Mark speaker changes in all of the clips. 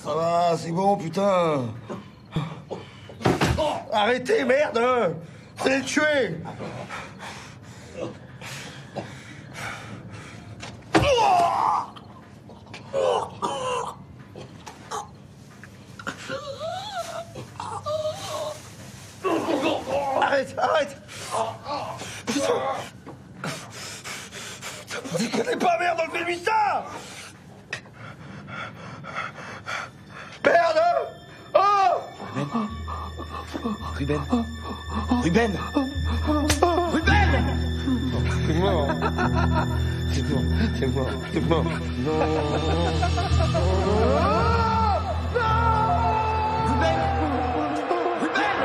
Speaker 1: Ça va, c'est bon, putain. Oh, arrêtez, merde. Vous allez le tuer. Arrête, arrête. Putain. Vous déconnez pas, merde, enlevez-lui ça. Merde. Oh.
Speaker 2: Ruben.
Speaker 1: Ruben. Ruben.
Speaker 2: T'es mort. T'es mort. T'es mort. T'es mort. Non.
Speaker 1: Ruben. Ruben.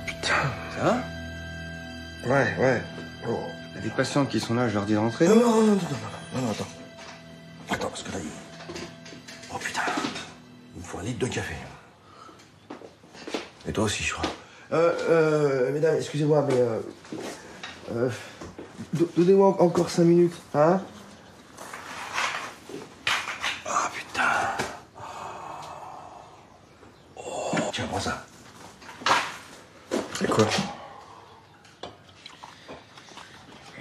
Speaker 2: Putain. Ça va?
Speaker 1: Ouais. Oh.
Speaker 2: Il y a des patients qui sont là, je leur dis de rentrer.
Speaker 1: Non, attends. Attends, parce que là, oh putain, il me faut 1 litre de café. Et toi aussi, je crois. Mesdames, excusez-moi, mais donnez-moi encore 5 minutes, hein? Ah, putain. Oh, tiens, prends ça.
Speaker 2: C'est quoi?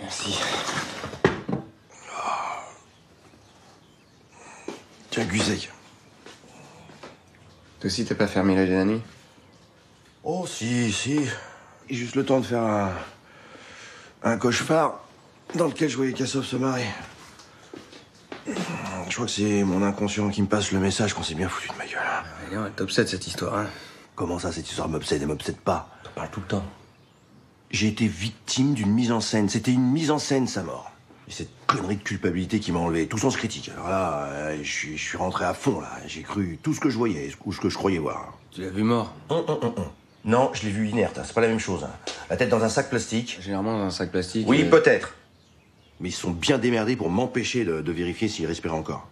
Speaker 2: Merci.
Speaker 1: Tiens, Guzek.
Speaker 2: Toi aussi, t'as pas fermé l'œil de la nuit?
Speaker 1: Oh, si. Juste le temps de faire un cauchemar dans lequel je voyais Kassov se marier. Je crois que c'est mon inconscient qui me passe le message qu'on s'est bien foutu de ma gueule.
Speaker 2: Elle t'obsède cette histoire, hein?
Speaker 1: Comment ça, cette histoire m'obsède et m'obsède pas?
Speaker 2: T'en parles tout le temps.
Speaker 1: J'ai été victime d'une mise en scène. C'était une mise en scène, sa mort. Et cette connerie de culpabilité qui m'a enlevé tout sens critique. Alors là, je suis rentré à fond, là. J'ai cru tout ce que je voyais, ou ce que je croyais voir.
Speaker 2: Tu l'as vu mort?
Speaker 1: Non, je l'ai vu inerte, c'est pas la même chose. La tête dans un sac plastique.
Speaker 2: Généralement dans un sac plastique.
Speaker 1: Oui, peut-être. Mais ils se sont bien démerdés pour m'empêcher de vérifier s'il respirait encore.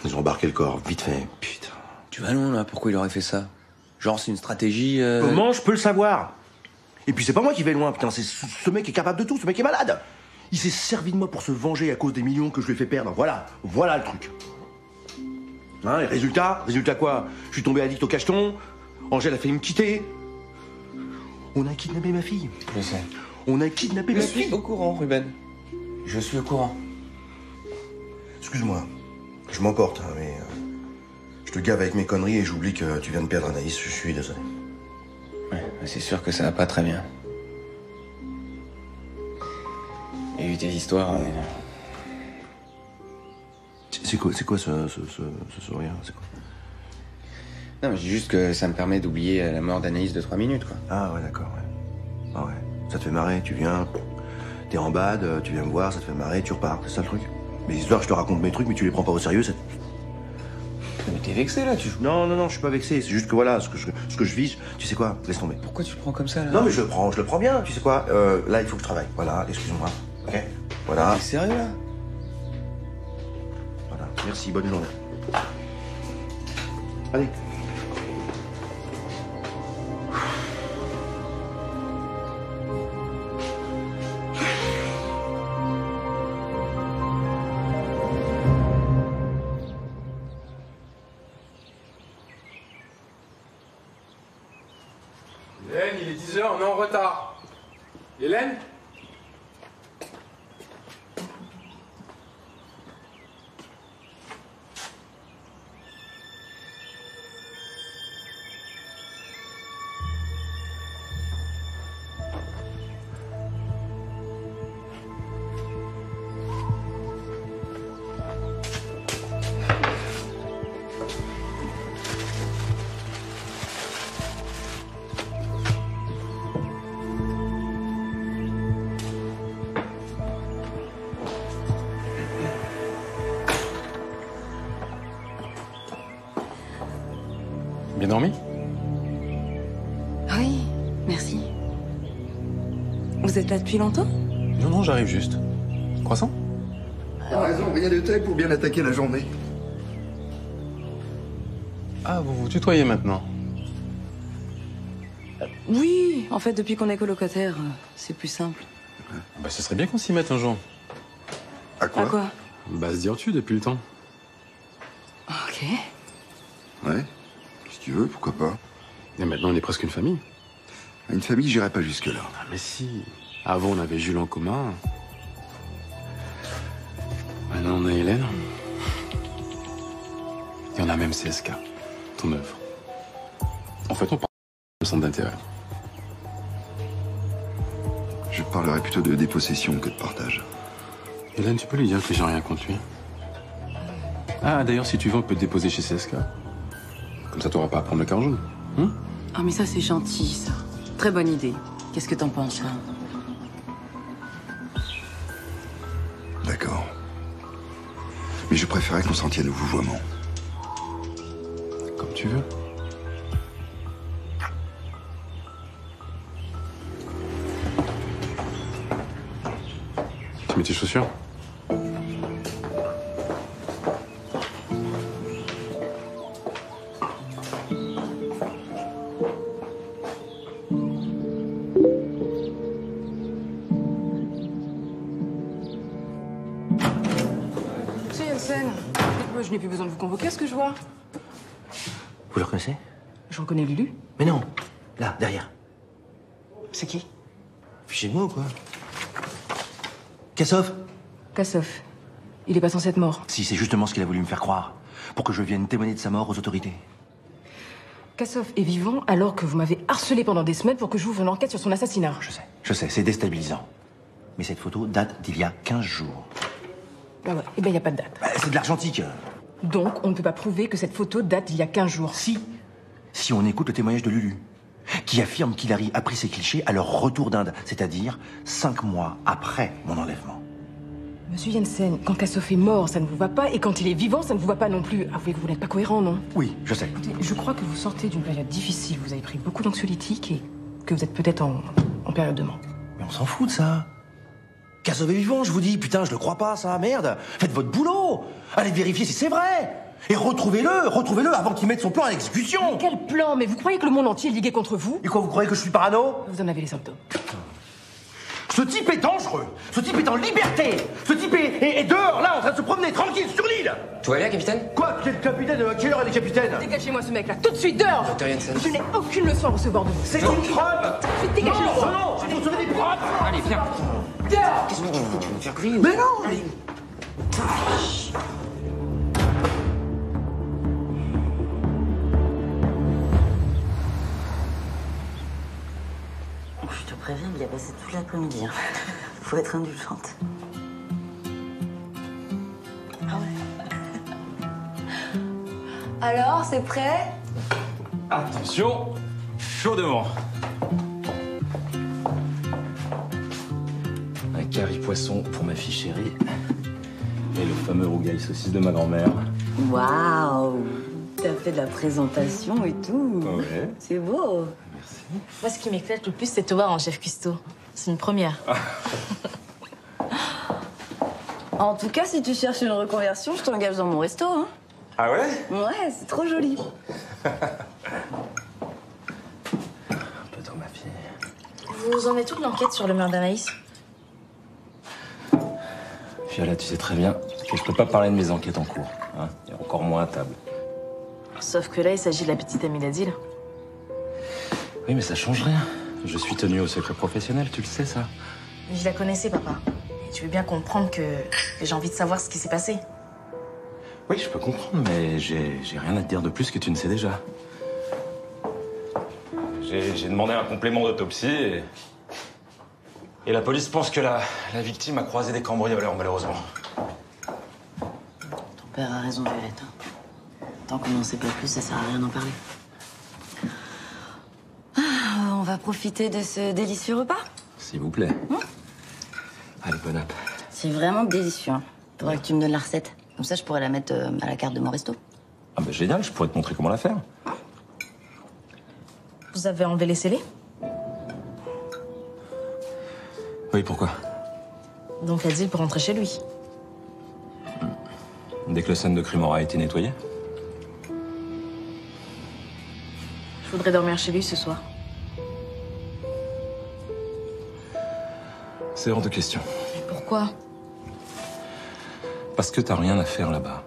Speaker 1: Ils ont embarqué le corps, vite fait. Putain.
Speaker 2: Tu vas loin, là. Pourquoi il aurait fait ça? Genre, c'est une stratégie...
Speaker 1: Comment je peux le savoir? Et puis c'est pas moi qui vais loin, putain. C'est ce mec est capable de tout, ce mec est malade. Il s'est servi de moi pour se venger à cause des millions que je lui ai fait perdre. Voilà le truc. Hein, et résultat quoi? Je suis tombé addict au cacheton. Angèle a failli me quitter. On a kidnappé ma fille.
Speaker 2: Je sais.
Speaker 1: On a kidnappé ma fille.
Speaker 2: Je suis au courant, Ruben. Je suis au courant.
Speaker 1: Excuse-moi. Je m'emporte, hein, mais... je te gave avec mes conneries et j'oublie que tu viens de perdre Anaïs. Je suis désolé.
Speaker 2: Ouais, c'est sûr que ça va pas très bien. Il y a eu des histoires...
Speaker 1: C'est quoi ce sourire? C'est quoi?
Speaker 2: Non, mais je dis juste que ça me permet d'oublier la mort d'Anaïs de 3 minutes, quoi.
Speaker 1: Ah ouais, d'accord, ouais. Ah ouais. Ça te fait marrer, tu viens, t'es en bad, tu viens me voir, ça te fait marrer, tu repars, c'est ça le truc? Mes histoires, je te raconte mes trucs, mais tu les prends pas au sérieux, ça...
Speaker 2: Mais t'es vexé, là, tu joues.
Speaker 1: Non, je suis pas vexé, c'est juste que voilà, ce que je vise, tu sais quoi, laisse tomber.
Speaker 2: Pourquoi tu le prends comme ça, là?
Speaker 1: Non, mais je le prends bien, tu sais quoi, là, il faut que je travaille. Voilà, excuse-moi, ok? Voilà.
Speaker 2: T'es sérieux, là?
Speaker 1: Voilà, merci, bonne journée. Allez.
Speaker 3: Hélène, il est 10h, on est en retard. Hélène?
Speaker 4: Bien dormi?
Speaker 5: Oui, merci. Vous êtes là depuis longtemps?
Speaker 4: Non, j'arrive juste. Croissant?
Speaker 6: T'as raison, rien de tel pour bien attaquer la journée.
Speaker 4: Ah, vous vous tutoyez maintenant?
Speaker 5: Oui, en fait, depuis qu'on est colocataires, c'est plus simple.
Speaker 4: Bah, ce serait bien qu'on s'y mette un jour.
Speaker 6: À quoi?
Speaker 5: À quoi?
Speaker 4: Bah, se dire-tu depuis le temps.
Speaker 5: Ok.
Speaker 6: Ouais. Si tu veux, pourquoi pas.
Speaker 4: Et maintenant, on est presque une famille.
Speaker 6: Une famille, j'irai pas jusque-là.
Speaker 4: Ah, mais si. Avant, on avait Jules en commun. Maintenant, on a Hélène. Et on a même CSK, ton œuvre. En fait, on parle de centre d'intérêt.
Speaker 6: Je parlerai plutôt de dépossession que de partage.
Speaker 4: Hélène, tu peux lui dire que j'ai rien contre lui. Ah, d'ailleurs, si tu veux, on peut te déposer chez CSK. Comme ça, t'auras pas à prendre le car jaune.
Speaker 5: Ah, mais ça, c'est gentil, ça. Très bonne idée. Qu'est-ce que t'en penses, là?
Speaker 6: D'accord. Mais je préférais qu'on s'en tienne au vouvoiement.
Speaker 4: Comme tu veux. Tu mets tes chaussures?
Speaker 5: Monsieur Jensen, moi, je n'ai plus besoin de vous convoquer, à ce que je vois.
Speaker 1: Vous le reconnaissez?
Speaker 5: Je reconnais Lulu.
Speaker 1: Mais non. Là, derrière.
Speaker 5: C'est qui?
Speaker 1: Fichez de moi ou quoi? Kassov?
Speaker 5: Kassov. Il est pas censé être mort.
Speaker 1: Si, c'est justement ce qu'il a voulu me faire croire. Pour que je vienne témoigner de sa mort aux autorités.
Speaker 5: Kassov est vivant alors que vous m'avez harcelé pendant des semaines pour que j'ouvre une enquête sur son assassinat.
Speaker 1: Je sais, c'est déstabilisant. Mais cette photo date d'il y a 15 jours.
Speaker 5: Ah ouais, eh ben, y a pas de date.
Speaker 1: Bah, c'est de l'argentique.
Speaker 5: Donc, on ne peut pas prouver que cette photo date d'il y a 15 jours.
Speaker 1: Si on écoute le témoignage de Lulu, qui affirme qu'Hilary a pris ses clichés à leur retour d'Inde, c'est-à-dire 5 mois après mon enlèvement.
Speaker 5: Monsieur Jensen, quand Kassov est mort, ça ne vous va pas, et quand il est vivant, ça ne vous va pas non plus. Avouez que vous n'êtes pas cohérent, non?
Speaker 1: Oui, je sais.
Speaker 5: Écoutez, je crois que vous sortez d'une période difficile. Vous avez pris beaucoup d'anxiolytiques et que vous êtes peut-être en période de manque.
Speaker 1: Mais on s'en fout de ça. Kassov est vivant, je vous dis. Putain, je le crois pas, ça. Merde. Faites votre boulot. Allez vérifier si c'est vrai. Et retrouvez-le avant qu'il mette son plan à exécution.
Speaker 5: Mais quel plan? Mais vous croyez que le monde entier est ligué contre vous?
Speaker 1: Et quoi, vous croyez que je suis parano?
Speaker 5: Vous en avez les symptômes.
Speaker 1: Ce type est dangereux. Ce type est en liberté. Ce type est dehors, là, en train de se promener tranquille sur l'île.
Speaker 2: Tout va bien, capitaine?
Speaker 1: Quoi? Quel capitaine? À quelle heure est le capitaine?
Speaker 5: Dégagez-moi ce mec-là, tout de suite, dehors!
Speaker 2: Docteur Jensen.
Speaker 5: Je n'ai aucune leçon à recevoir de vous.
Speaker 1: C'est une preuve.
Speaker 5: Dégagez-le!
Speaker 1: Non, vous recevez des preuves.
Speaker 2: Allez, viens.
Speaker 5: Dehors!
Speaker 2: Qu'est-ce que tu fais? Tu veux me faire griller ou...
Speaker 1: Mais non.
Speaker 2: Allez.
Speaker 7: Je te préviens, il a passé toute l'après-midi. Faut être indulgente. Ah ouais. Alors, c'est prêt?
Speaker 8: Attention, chaud devant. Un curry poisson pour ma fille chérie. Et le fameux rougail saucisse de ma grand-mère.
Speaker 7: Waouh! T'as fait de la présentation et tout.
Speaker 8: Ouais.
Speaker 7: C'est beau.
Speaker 9: Moi, ce qui m'éclate le plus, c'est de te voir en chef cuistot. C'est une première.
Speaker 7: En tout cas, si tu cherches une reconversion, je t'engage dans mon resto. Hein.
Speaker 8: Ah ouais?
Speaker 7: Ouais, c'est trop joli.
Speaker 8: Un peu dans ma fille.
Speaker 9: Vous en êtes toute l'enquête sur le meurtre d'Anaïs?
Speaker 8: Viola, tu sais très bien que je peux pas parler de mes enquêtes en cours. Hein, et encore moins à table.
Speaker 9: Sauf que là, il s'agit de la petite amie d'Adil.
Speaker 8: Oui, mais ça change rien. Je suis tenu au secret professionnel, tu le sais, ça.
Speaker 9: Mais je la connaissais, papa. Et tu veux bien comprendre que j'ai envie de savoir ce qui s'est passé.
Speaker 8: Oui, je peux comprendre, mais j'ai rien à te dire de plus que tu ne sais déjà. J'ai demandé un complément d'autopsie et la police pense que la victime a croisé des cambrioleurs, malheureusement.
Speaker 7: Ton père a raison, Violette. Tant qu'on n'en sait pas plus, ça sert à rien d'en parler. Ah, on va profiter de ce délicieux repas.
Speaker 8: S'il vous plaît. Allez, bon app.
Speaker 7: C'est vraiment délicieux. Hein. Faudrait que tu me donnes la recette. Comme ça, je pourrais la mettre à la carte de mon resto.
Speaker 8: Ah bah génial, je pourrais te montrer comment la faire.
Speaker 9: Vous avez enlevé les scellés?
Speaker 8: Oui, pourquoi?
Speaker 9: Donc Adil peut rentrer chez lui.
Speaker 8: Dès que la scène de crime aura été nettoyée.
Speaker 9: Je voudrais dormir chez lui ce soir.
Speaker 8: C'est hors de question.
Speaker 9: Mais pourquoi?
Speaker 8: Parce que t'as rien à faire là-bas.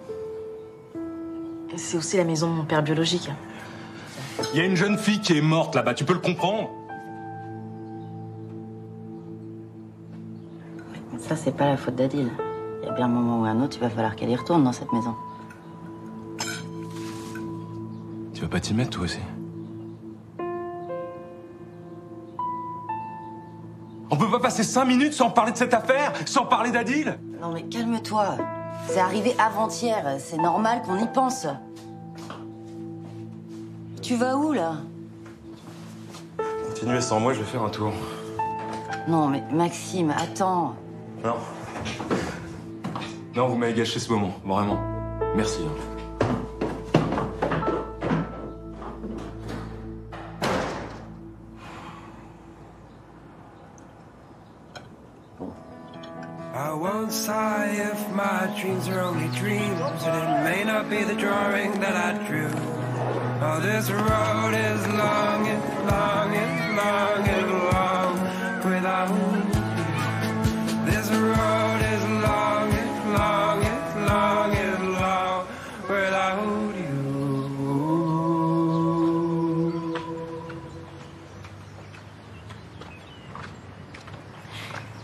Speaker 9: C'est aussi la maison de mon père biologique.
Speaker 8: Il y a une jeune fille qui est morte là-bas, tu peux le comprendre?
Speaker 7: Ça, c'est pas la faute d'Adil. Il y a bien un moment ou un autre, il va falloir qu'elle y retourne dans cette maison.
Speaker 8: Tu vas pas t'y mettre, toi aussi? On peut pas passer 5 minutes sans parler de cette affaire, sans parler d'Adil?
Speaker 7: Non mais calme-toi. C'est arrivé avant-hier. C'est normal qu'on y pense. Tu vas où, là?
Speaker 8: Continuez sans moi, je vais faire un tour.
Speaker 7: Non mais Maxime, attends.
Speaker 8: Non. Non, vous m'avez gâché ce moment, vraiment. Merci.
Speaker 10: I won't sigh if my dreams are only dreams, and it may not be the drawing that I drew. Oh, this road is long and long and long and long without you. This road is long and long and long and long without you.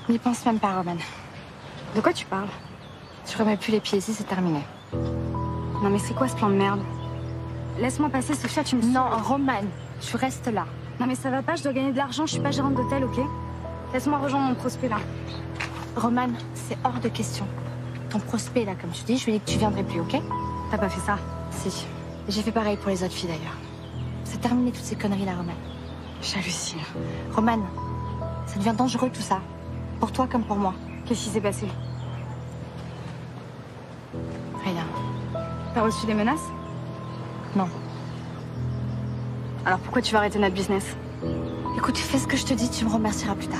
Speaker 11: N'y pense même pas, Roman. De quoi tu parles? Tu remets plus les pieds ici, c'est terminé. Non mais c'est quoi ce plan de merde? Laisse-moi passer, Sophia, tu me... Non, Roman, tu restes là. Non mais ça va pas, je dois gagner de l'argent, je suis pas gérante d'hôtel, ok? Laisse-moi rejoindre mon prospect là. Roman, c'est hors de question. Ton prospect là, comme tu dis, je lui ai dit que tu viendrais plus, ok? T'as pas fait ça? Si. J'ai fait pareil pour les autres filles d'ailleurs. C'est terminé toutes ces conneries là, Roman. J'hallucine. Roman, ça devient dangereux tout ça. Pour toi comme pour moi. Qu'est-ce qui s'est passé? Rien. T'as reçu des menaces? Non. Alors pourquoi tu vas arrêter notre business? Écoute, fais ce que je te dis, tu me remercieras plus tard.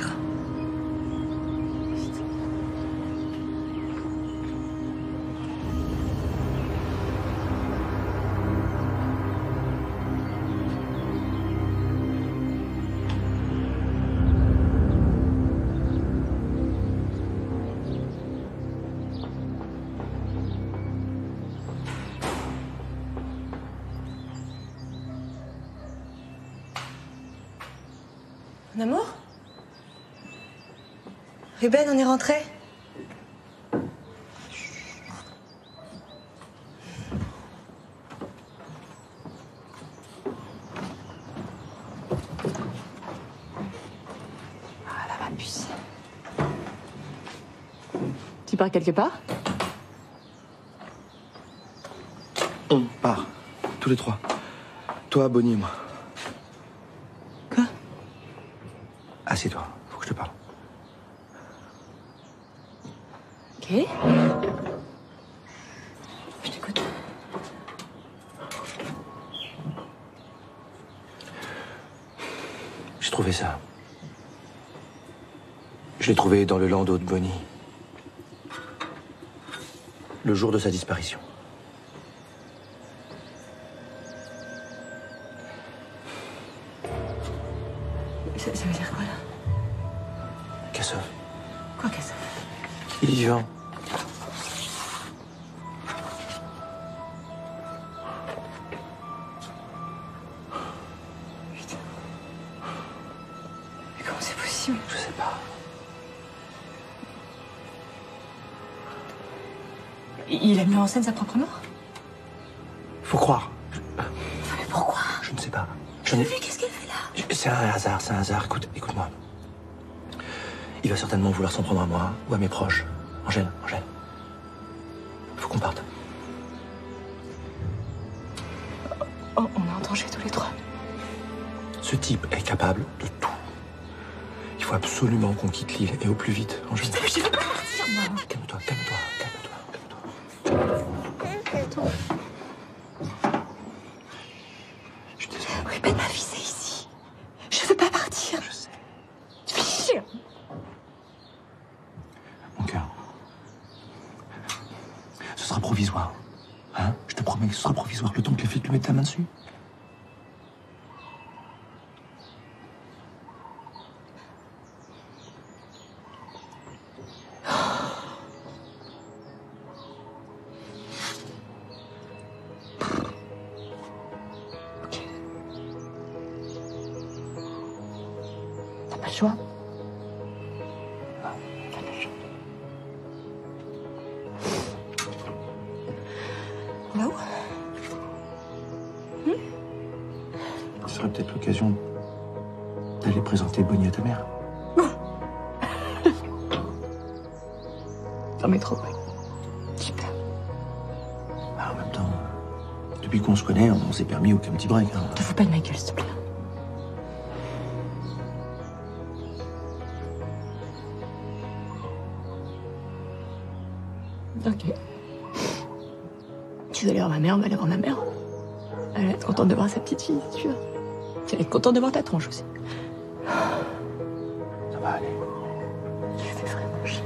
Speaker 12: Mon amour? Ruben, on est rentré?
Speaker 11: Ah là, ma puce.
Speaker 5: Tu pars quelque part?
Speaker 1: On part. Tous les trois. Toi, Bonnie et moi.
Speaker 12: Quoi?
Speaker 1: Assieds-toi. Faut que je te parle.
Speaker 12: Ok. Je t'écoute.
Speaker 1: J'ai trouvé ça. Je l'ai trouvé dans le landau de Bonnie. Le jour de sa disparition.
Speaker 12: Ça veut dire quoi, là?
Speaker 1: Cassov.
Speaker 12: Quoi, Cassov?
Speaker 1: Il est vivant.
Speaker 12: Putain. Mais comment c'est possible?
Speaker 1: Je sais pas.
Speaker 12: Il a mis en scène sa propre mort?
Speaker 1: Faut croire.
Speaker 12: Mais pourquoi?
Speaker 1: Je ne sais pas.
Speaker 12: Mais qu'est-ce qu'elle fait là?
Speaker 1: C'est un hasard, c'est un hasard. Écoute-moi. Il va certainement vouloir s'en prendre à moi ou à mes proches. Angèle. Faut qu'on parte.
Speaker 12: Oh, on est en danger tous les trois.
Speaker 1: Ce type est capable de tout. Il faut absolument qu'on quitte l'île et au plus vite, Angèle.
Speaker 12: Putain, mais je veux pas partir, moi.
Speaker 1: Calme-toi. Je suis désolé.
Speaker 12: Oui, ben ma vie, c'est ici. Je veux pas partir.
Speaker 1: Je sais.
Speaker 12: Tu fais chier.
Speaker 1: Mon cœur. Ce sera provisoire. Hein? Je te promets que ce sera provisoire le temps que les flics lui mettent la main dessus.
Speaker 5: le choix. On va où?
Speaker 1: Ce serait peut-être l'occasion d'aller présenter Bonnie à ta mère.
Speaker 5: T'en mets trop, ouais. Super.
Speaker 1: En même temps, depuis qu'on se connaît, on s'est permis aucun petit break. Hein.
Speaker 5: Te fous pas de ma gueule, s'il te plaît. Ok. Tu veux aller voir ma mère, on va aller voir ma mère. Elle va être contente de voir sa petite fille, si tu veux. Tu vas être contente de voir ta tronche aussi.
Speaker 1: Ça va aller.
Speaker 5: Tu fais vraiment chier.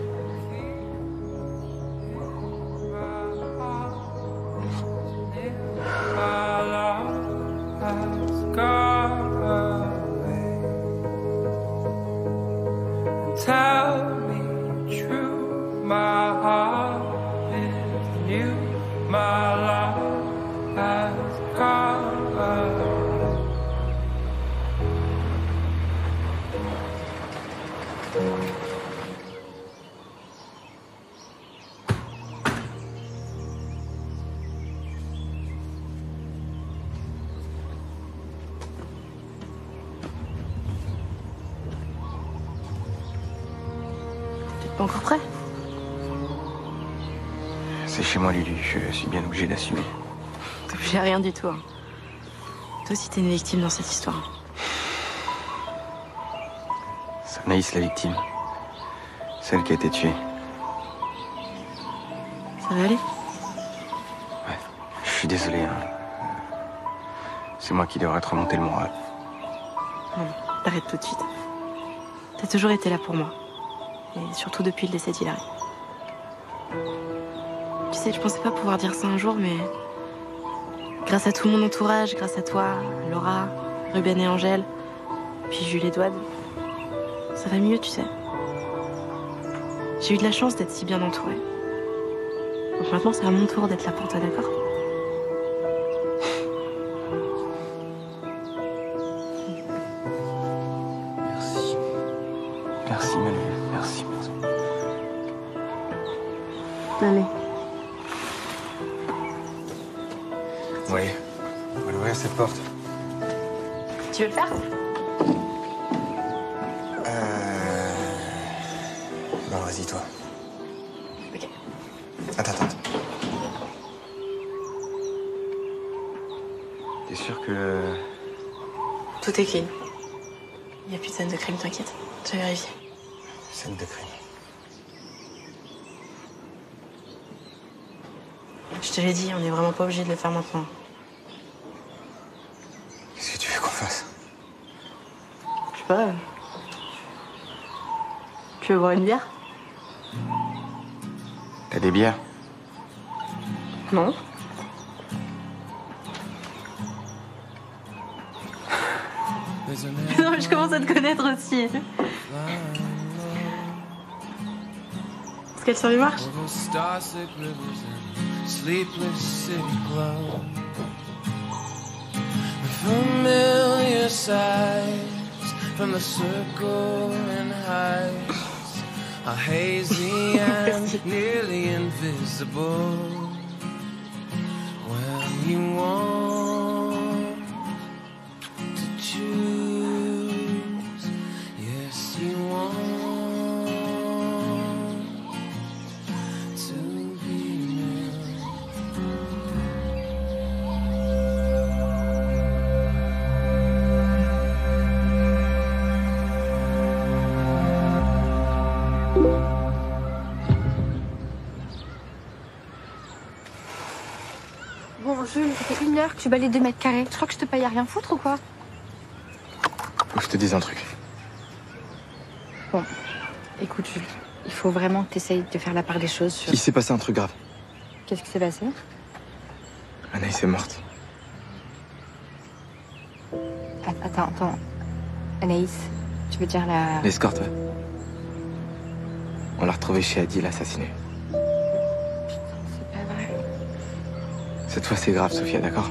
Speaker 10: Tell me true, my heart is new, my love has gone away.
Speaker 5: Pas encore prêt?
Speaker 2: C'est chez moi, Lulu. Je suis bien obligé d'assumer.
Speaker 5: T'es obligé à rien du tout. Hein. Toi aussi, t'es une victime dans cette histoire.
Speaker 2: C'est Anaïs, la victime. Celle qui a été tuée.
Speaker 5: Ça va aller?
Speaker 2: Ouais. Je suis désolé. Hein. C'est moi qui devrais te remonter le moral.
Speaker 5: Non, arrête tout de suite. T'as toujours été là pour moi. Et surtout depuis le décès d'Hilary. Tu sais, je pensais pas pouvoir dire ça un jour, mais grâce à tout mon entourage, grâce à toi, Laura, Ruben et Angèle, puis Jules Edouard, ça va mieux, tu sais. J'ai eu de la chance d'être si bien entourée. Donc maintenant, c'est à mon tour d'être là pour toi, d'accord?
Speaker 2: Merci, Manu. Merci.
Speaker 5: Allez.
Speaker 2: Oui. On va ouvrir cette porte.
Speaker 5: Tu veux le faire?
Speaker 2: Non, vas-y, toi.
Speaker 5: Ok.
Speaker 2: Attends. T'es sûr que...
Speaker 5: Tout est clean. Il n'y a plus de scène de crime, t'inquiète. J'ai vérifié.
Speaker 2: Scène de crime.
Speaker 5: Je te l'ai dit, on n'est vraiment pas obligé de le faire maintenant.
Speaker 2: Qu'est-ce que tu veux qu'on fasse?
Speaker 5: Je sais pas. Tu veux boire une bière?
Speaker 2: T'as des bières?
Speaker 5: Non. Non, mais je commence à te connaître aussi. Est-ce qu'elle sur marche?
Speaker 10: Familiar sights from the circle and heights are hazy and nearly invisible. When you want to choose, yes, you want to be near.
Speaker 11: Bon, Jules, ça fait 1 heure que tu balays 2 mètres carrés. Tu crois que je te paye à rien foutre ou quoi?
Speaker 2: Faut que je te dise un truc.
Speaker 11: Bon, écoute, Jules, il faut vraiment que tu essayes de faire la part des choses sur...
Speaker 2: Il s'est passé un truc grave.
Speaker 11: Qu'est-ce qui s'est passé?
Speaker 2: Anaïs est morte.
Speaker 11: Attends. Anaïs, tu veux dire la...
Speaker 2: L'escorte, ouais. On l'a retrouvée chez Adil, assassinée.
Speaker 11: C'est pas vrai.
Speaker 2: Cette fois, c'est grave, Sophia, d'accord?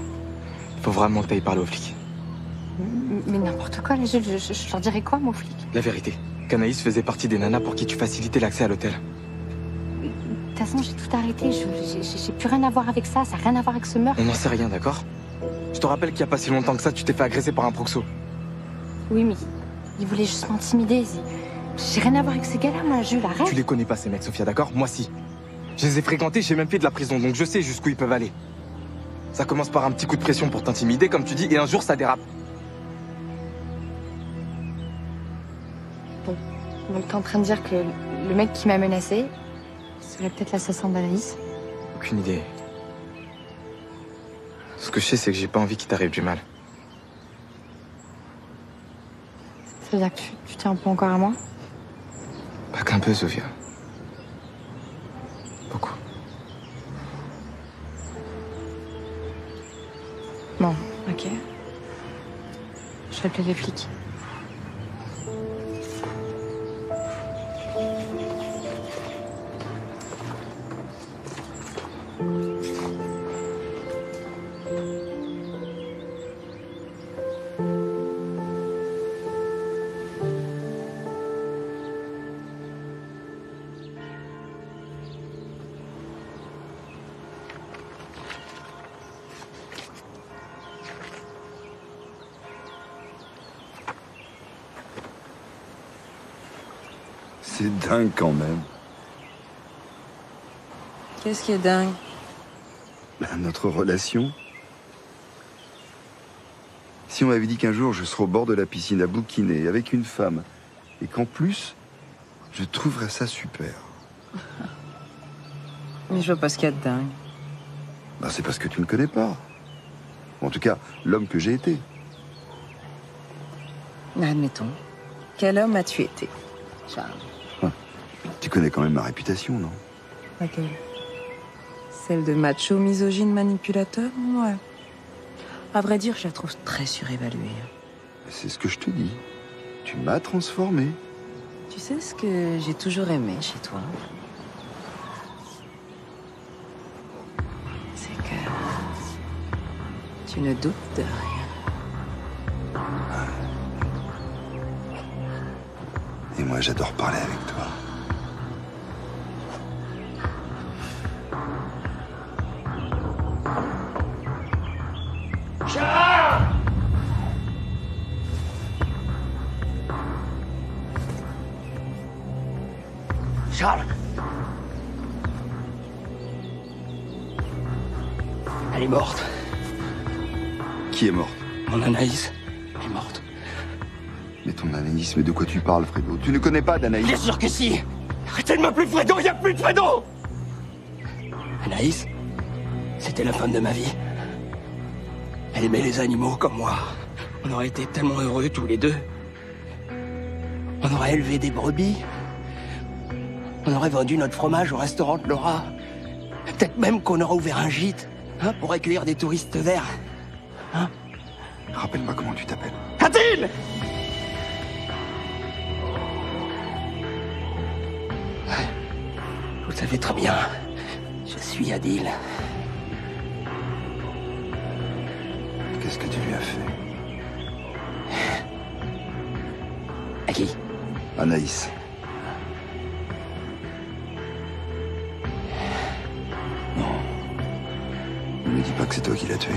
Speaker 2: Il faut vraiment que t'ailles parler aux flics.
Speaker 11: Mais n'importe quoi, là, je leur dirais quoi, mon flic?
Speaker 2: La vérité, qu'Anaïs faisait partie des nanas pour qui tu facilitais l'accès à l'hôtel.
Speaker 11: De toute façon, j'ai tout arrêté. J'ai plus rien à voir avec ça. Ça n'a rien à voir avec ce meurtre.
Speaker 2: On n'en sait rien, d'accord? Je te rappelle qu'il n'y a pas si longtemps que ça, tu t'es fait agresser par un proxo.
Speaker 11: Oui, mais il voulait juste m'intimider. J'ai rien à voir avec ces gars-là, moi, Jules, arrête.
Speaker 2: Tu les connais pas, ces mecs, Sophia, d'accord? Moi, si. Je les ai fréquentés, j'ai même fait de la prison, donc je sais jusqu'où ils peuvent aller. Ça commence par un petit coup de pression pour t'intimider, comme tu dis, et un jour, ça dérape.
Speaker 11: Bon, donc t'es en train de dire que le mec qui m'a menacé serait peut-être l'assassin d'Anaïs?
Speaker 2: Aucune idée. Ce que je sais, c'est que j'ai pas envie qu'il t'arrive du mal.
Speaker 11: Ça veut dire que tu tiens un peu encore à moi?
Speaker 2: Pas qu'un peu, Sophia. Beaucoup.
Speaker 11: Bon, ok. Je vais appeler les flics.
Speaker 6: C'est dingue quand même.
Speaker 13: Qu'est-ce qui est dingue?
Speaker 6: Notre relation. Si on m'avait dit qu'un jour je serais au bord de la piscine à bouquiner avec une femme, et qu'en plus, je trouverais ça super.
Speaker 13: Mais je vois pas ce qu'il y a de dingue.
Speaker 6: Ben, c'est parce que tu ne connais pas. En tout cas, l'homme que j'ai été.
Speaker 13: Admettons. Quel homme as-tu été, Charles?
Speaker 6: Tu connais quand même ma réputation, non?
Speaker 13: Laquelle? Celle de macho, misogyne, manipulateur? Ouais. À vrai dire, je la trouve très surévaluée.
Speaker 6: C'est ce que je te dis. Tu m'as transformé.
Speaker 13: Tu sais ce que j'ai toujours aimé chez toi? C'est que tu ne doutes de rien.
Speaker 6: Et moi, j'adore parler avec toi.
Speaker 1: Charles! Charles! Elle est morte.
Speaker 6: Qui est morte?
Speaker 1: Mon Anaïs est morte.
Speaker 6: Mais ton Anaïs, mais de quoi tu parles, Fredo? Tu ne connais pas d'Anaïs?
Speaker 1: Bien sûr que si! Arrêtez de m'appeler Fredo, il n'y a plus de Fredo! Anaïs, c'était la femme de ma vie. Elle aimait les animaux comme moi. On aurait été tellement heureux tous les deux. On aurait élevé des brebis. On aurait vendu notre fromage au restaurant de Laura. Peut-être même qu'on aurait ouvert un gîte, hein, pour accueillir des touristes verts. Hein?
Speaker 6: Rappelle-moi comment tu t'appelles.
Speaker 1: Adil! Vous le savez très bien. Je suis Adil.
Speaker 6: Qu'est-ce que tu lui as fait?
Speaker 1: À qui?
Speaker 6: Anaïs. Non. Ne me dis pas que c'est toi qui l'as tué.